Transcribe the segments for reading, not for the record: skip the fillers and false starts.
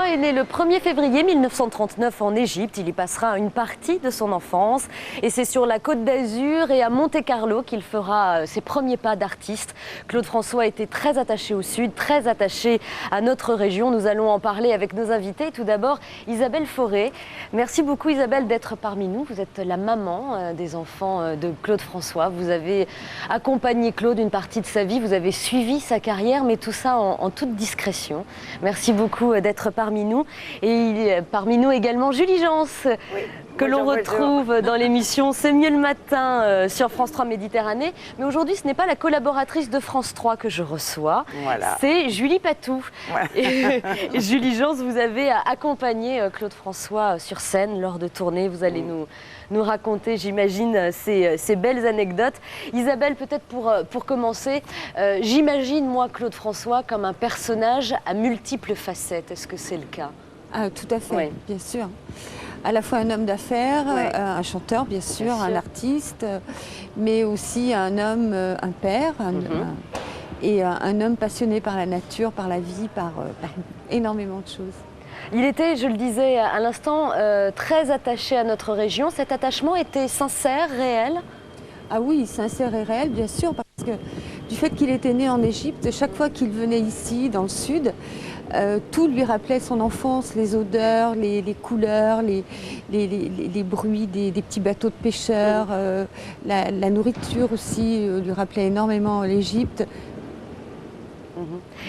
François est né le 1er février 1939 en Égypte. Il y passera une partie de son enfance et c'est sur la Côte d'Azur et à Monte-Carlo qu'il fera ses premiers pas d'artiste. Claude François était très attaché au Sud, très attaché à notre région. Nous allons en parler avec nos invités. Tout d'abord, Isabelle Fauré. Merci beaucoup Isabelle d'être parmi nous. Vous êtes la maman des enfants de Claude François. Vous avez accompagné Claude une partie de sa vie. Vous avez suivi sa carrière, mais tout ça en toute discrétion. Merci beaucoup d'être parmi nous. Et parmi nous également Julie Jans, que l'on retrouve dans l'émission C'est mieux le matin sur France 3 Méditerranée. Mais aujourd'hui, ce n'est pas la collaboratrice de France 3 que je reçois, c'est Julie Patou. Et Julie Jans, vous avez accompagné Claude François sur scène lors de tournées. Vous allez nous raconter, j'imagine, ces belles anecdotes. Isabelle, peut-être pour commencer, j'imagine, moi, Claude François comme un personnage à multiples facettes. Est-ce que c'est le cas? Tout à fait, bien sûr. À la fois un homme d'affaires, un chanteur, bien sûr, un artiste, mais aussi un homme, un père, et un homme passionné par la nature, par la vie, par énormément de choses. Il était, je le disais à l'instant, très attaché à notre région. Cet attachement était sincère, réel? Ah oui, sincère et réel, bien sûr, parce que du fait qu'il était né en Égypte, chaque fois qu'il venait ici, dans le Sud, tout lui rappelait son enfance, les odeurs, les couleurs, les bruits des petits bateaux de pêcheurs, la nourriture aussi lui rappelait énormément l'Égypte.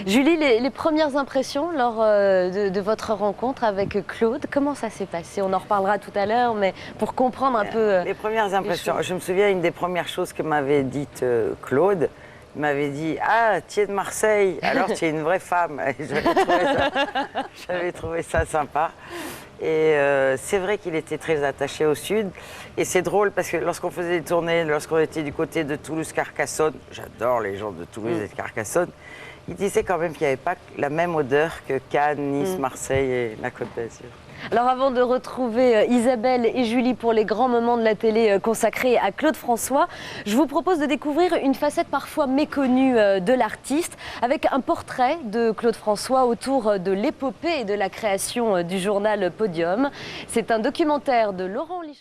Julie, les premières impressions lors de votre rencontre avec Claude, comment ça s'est passé? On en reparlera tout à l'heure, mais pour comprendre un peu... Les premières impressions, je me souviens, une des premières choses que m'avait dite Claude, il m'avait dit « Ah, tu es de Marseille, alors tu es une vraie femme ». J'avais trouvé ça sympa. Et c'est vrai qu'il était très attaché au Sud. Et c'est drôle parce que lorsqu'on faisait des tournées, lorsqu'on était du côté de Toulouse-Carcassonne, j'adore les gens de Toulouse et de Carcassonne, il disait quand même qu'il n'y avait pas la même odeur que Cannes, Nice, Marseille et la Côte d'Azur. Alors avant de retrouver Isabelle et Julie pour les grands moments de la télé consacrés à Claude François, je vous propose de découvrir une facette parfois méconnue de l'artiste avec un portrait de Claude François autour de l'épopée et de la création du journal Podium. C'est un documentaire de Laurent Lich.